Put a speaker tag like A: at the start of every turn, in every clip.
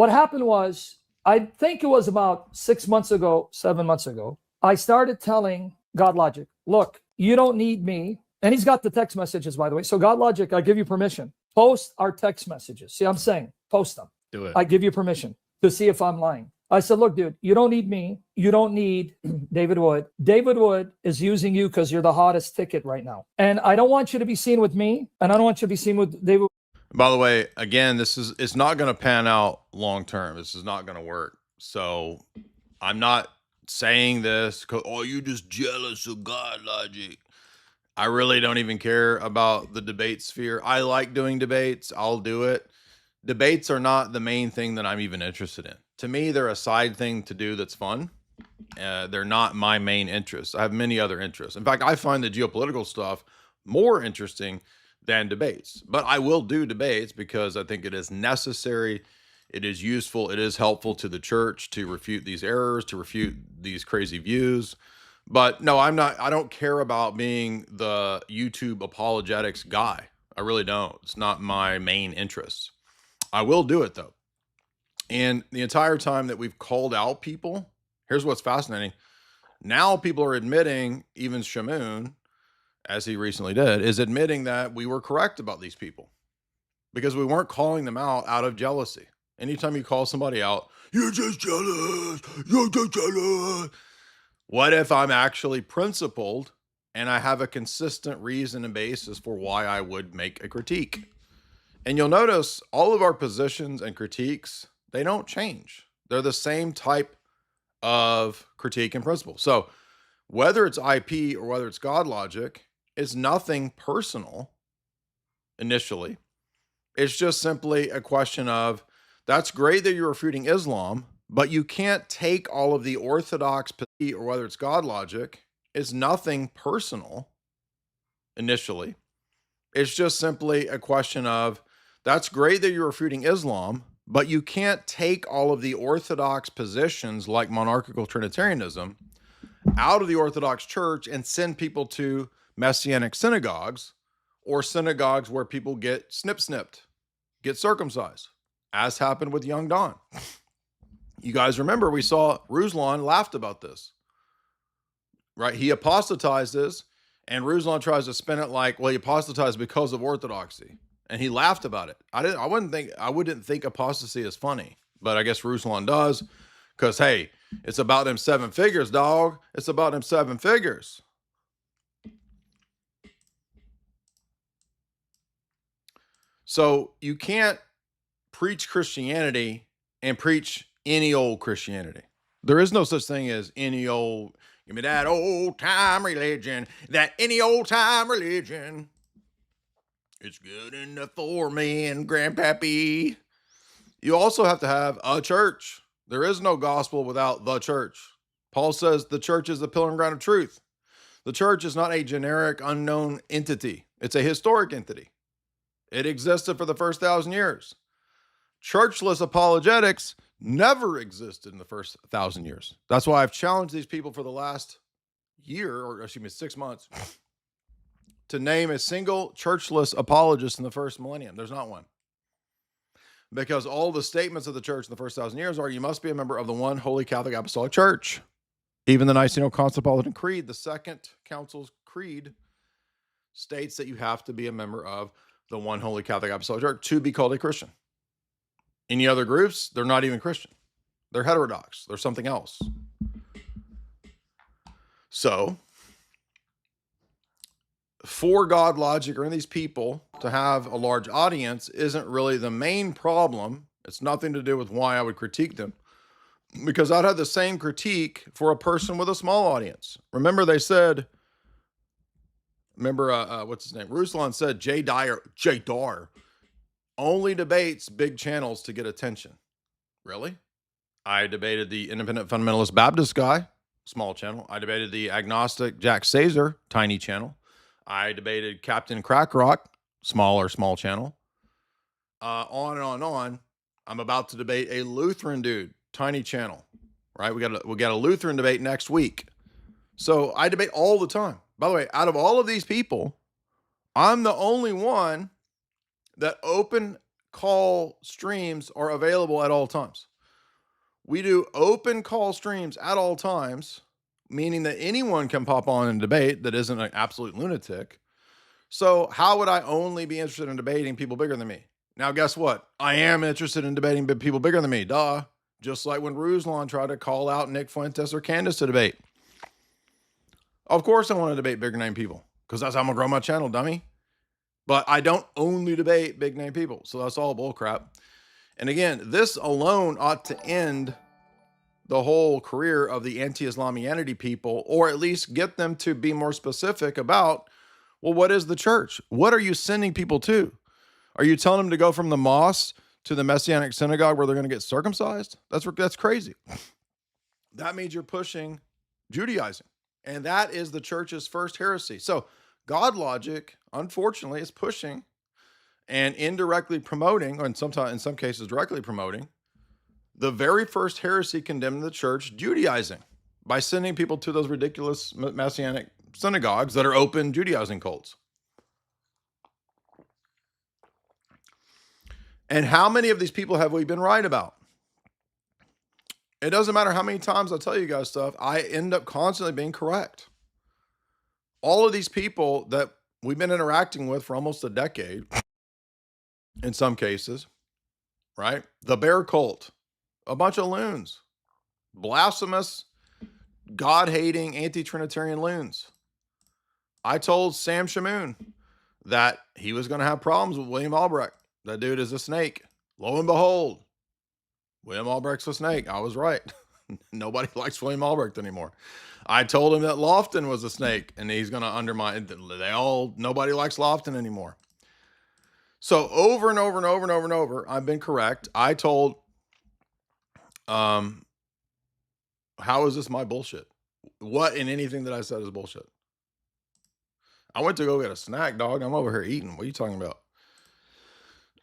A: what happened was, I think it was about 6 months ago, 7 months ago, I started telling GodLogic, look, you don't need me. And he's got the text messages, by the way. So GodLogic, I give you permission. Post our text messages. See, I'm saying, post them.
B: Do it.
A: I give you permission to see if I'm lying. I said, look, dude, you don't need me. You don't need David Wood. David Wood is using you because you're the hottest ticket right now. And I don't want you to be seen with me. And I don't want you to be seen with David.
B: By the way, again, it's not going to pan out long term. This is not going to work. So I'm not saying this because, oh, you're just jealous of GodLogic. I really don't even care about the debate sphere. I like doing debates. I'll do it. Debates are not the main thing that I'm even interested in. To me, they're a side thing to do that's fun. They're not my main interest. I have many other interests. In fact, I find the geopolitical stuff more interesting than debates. But I will do debates because I think it is necessary. It is useful. It is helpful to the church to refute these errors, to refute these crazy views. But no, I don't care about being the YouTube apologetics guy. I really don't. It's not my main interest. I will do it though. And the entire time that we've called out people, here's what's fascinating. Now people are admitting, even Shamoun, as he recently did, is admitting that we were correct about these people because we weren't calling them out of jealousy. Anytime you call somebody out, you're just jealous, you're just jealous. What if I'm actually principled and I have a consistent reason and basis for why I would make a critique? And you'll notice all of our positions and critiques, they don't change. They're the same type of critique and principle. So whether it's IP or whether it's GodLogic, it's nothing personal initially. It's just simply a question of, that's great that you're refuting Islam, but you can't take all of the orthodox, or whether it's GodLogic, it's nothing personal initially. It's just simply a question of, that's great that you're refuting Islam, but you can't take all of the orthodox positions like monarchical Trinitarianism out of the Orthodox Church and send people to Messianic synagogues or synagogues where people get snipped, get circumcised, as happened with young Don. You guys remember we saw Ruslan laughed about this, right? He apostatizes and Ruslan tries to spin it like, well, he apostatized because of orthodoxy. And he laughed about it. I wouldn't think apostasy is funny, but I guess Ruslan does because, hey, it's about them 7 figures, dog. It's about them 7 figures. So you can't preach Christianity and preach any old Christianity. There is no such thing as any old, give me that old time religion, that any old time religion. It's good enough for me and Grandpappy. You also have to have a church. There is no gospel without the church. Paul says the church is the pillar and ground of truth. The church is not a generic, unknown entity. It's a historic entity. It existed for the first 1,000 years. Churchless apologetics never existed in the first 1,000 years. That's why I've challenged these people for the last year, or excuse me, 6 months, to name a single churchless apologist in the first millennium. There's not one. Because all the statements of the church in the first 1,000 years are, you must be a member of the one Holy Catholic Apostolic Church. Even the Niceno-Constantinopolitan Creed, the Second Council's Creed, states that you have to be a member of the one Holy Catholic Apostolic Church to be called a Christian. Any other groups, they're not even Christian. They're heterodox. They're something else. So, for GodLogic or any of these people to have a large audience isn't really the main problem. It's nothing to do with why I would critique them, because I'd have the same critique for a person with a small audience. Remember they said, what's his name? Ruslan said Jay Dyer only debates big channels to get attention. Really? I debated the independent fundamentalist Baptist guy, small channel. I debated the agnostic Jack Sazer, tiny channel. I debated Captain Crackrock, small channel. On and on and on. I'm about to debate a Lutheran dude, tiny channel, right? We got a Lutheran debate next week. So I debate all the time. By the way, out of all of these people, I'm the only one that open call streams are available at all times. We do open call streams at all times, meaning that anyone can pop on and debate that isn't an absolute lunatic. So how would I only be interested in debating people bigger than me? Now, guess what? I am interested in debating people bigger than me. Duh. Just like when Ruslan tried to call out Nick Fuentes or Candace to debate. Of course I want to debate bigger name people because that's how I'm going to grow my channel, dummy. But I don't only debate big name people. So that's all bull crap. And again, this alone ought to end the whole career of the anti-Islamianity people, or at least get them to be more specific about, well, what is the church? What are you sending people to? Are you telling them to go from the mosque to the Messianic synagogue where they're going to get circumcised? That's crazy. That means you're pushing Judaizing. And that is the church's first heresy. So GodLogic, unfortunately, is pushing and indirectly promoting, or in some cases directly promoting, the very first heresy condemned in the church, Judaizing, by sending people to those ridiculous Messianic synagogues that are open Judaizing cults. And how many of these people have we been right about? It doesn't matter how many times I tell you guys stuff, I end up constantly being correct. All of these people that we've been interacting with for almost a decade, in some cases, right? The bear cult, a bunch of loons, blasphemous, God-hating, anti-Trinitarian loons. I told Sam Shamoun that he was going to have problems with William Albrecht. That dude is a snake. Lo and behold, William Albrecht's a snake. I was right. Nobody likes William Albrecht anymore. I told him that Lofton was a snake and he's going to undermine. Nobody likes Lofton anymore. So over and over and over and over and over, I've been correct. I told, how is this my bullshit? What in anything that I said is bullshit? I went to go get a snack, dog. I'm over here eating. What are you talking about?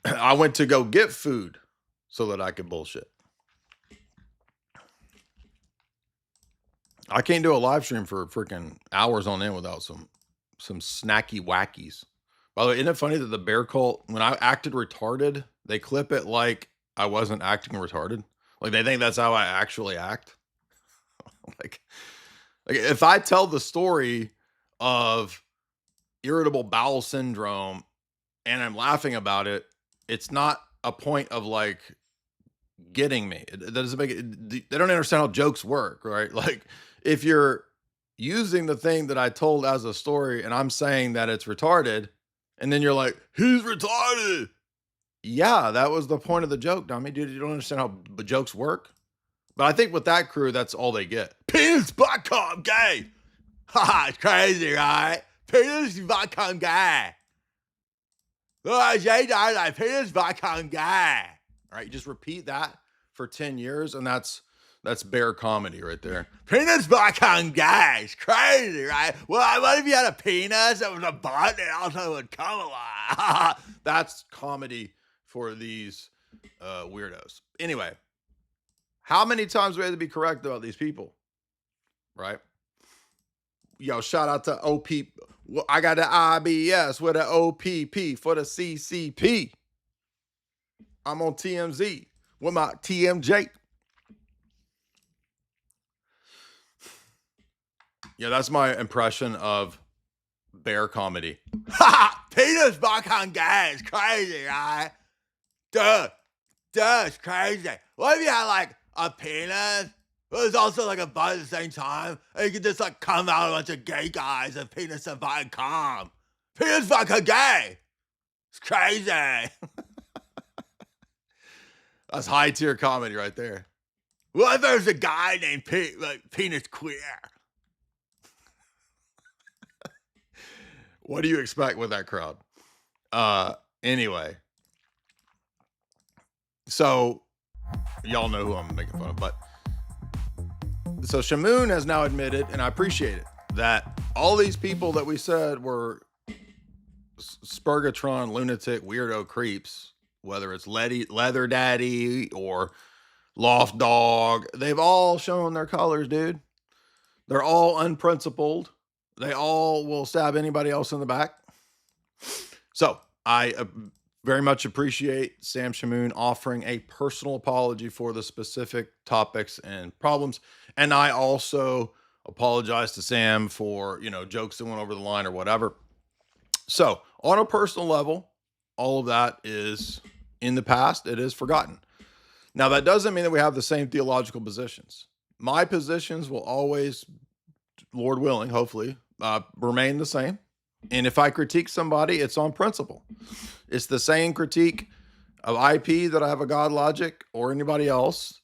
B: I went to go get food so that I could bullshit. I can't do a live stream for freaking hours on end without some snacky wackies. By the way, isn't it funny that the bear cult, when I acted retarded, they clip it like I wasn't acting retarded? Like they think that's how I actually act. like if I tell the story of irritable bowel syndrome and I'm laughing about it, it's not a point of like getting me. It doesn't make it, they don't understand how jokes work, right? Like if you're using the thing that I told as a story and I'm saying that it's retarded, and then you're like, he's retarded. Yeah, that was the point of the joke, dummy. Dude, you don't understand how jokes work? But I think with that crew, that's all they get. Penis butt gay. Haha, it's crazy, right? Penis butt gay. Oh, Jay Dyer, like, penis butt gay. All right, you just repeat that for 10 years, and that's bear comedy right there. Penis butt gay. It's crazy, right? Well, what if you had a penis that was a butt and also would come a lot? That's comedy for these weirdos. Anyway, how many times do we have to be correct about these people? Right? Yo, shout out to OP. Well, I got the IBS with an OPP for the CCP. I'm on TMZ with my TMJ. Yeah, that's my impression of bear comedy. Ha! Peter's back on gay. It's crazy, right? Duh, it's crazy. What if you had like a penis? But it's also like a butt at the same time. And you can just like come out a bunch of gay guys and penis and butt and come. Penis fucking gay. It's crazy. That's high tier comedy right there. What if there's a guy named Penis Queer? What do you expect with that crowd? Anyway. So, y'all know who I'm making fun of, but so Shamoun has now admitted, and I appreciate it, that all these people that we said were Spurgatron, lunatic, weirdo creeps, whether it's Leather Daddy or Loft Dog, they've all shown their colors, dude. They're all unprincipled. They all will stab anybody else in the back. So I very much appreciate Sam Shamoun offering a personal apology for the specific topics and problems. And I also apologize to Sam for, jokes that went over the line or whatever. So on a personal level, all of that is in the past. It is forgotten. Now, that doesn't mean that we have the same theological positions. My positions will always, Lord willing, hopefully, remain the same. And if I critique somebody, it's on principle. It's the same critique of IP that I have a GodLogic or anybody else.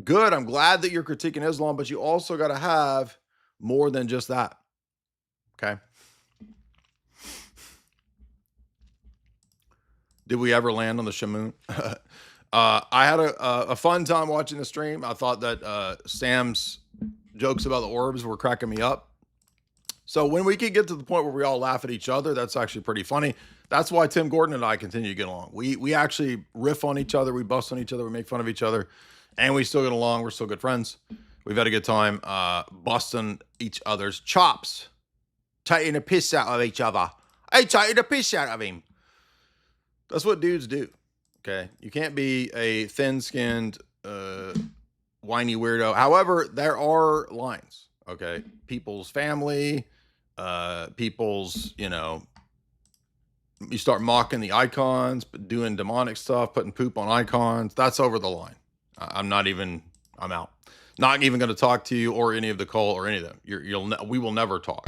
B: Good. I'm glad that you're critiquing Islam, but you also got to have more than just that. Okay. Did we ever land on the Shamoun? I had a fun time watching the stream. I thought that Sam's jokes about the orbs were cracking me up. So when we could get to the point where we all laugh at each other, that's actually pretty funny. That's why Tim Gordon and I continue to get along. We actually riff on each other. We bust on each other. We make fun of each other. And we still get along. We're still good friends. We've had a good time busting each other's chops. Taking the piss out of each other. Hey, taking the piss out of him. That's what dudes do. Okay? You can't be a thin-skinned, whiny weirdo. However, there are lines. Okay? People's family, people's, you start mocking the icons, but doing demonic stuff, putting poop on icons. That's over the line. I'm out. Not even going to talk to you or any of the cult or any of them. We will never talk.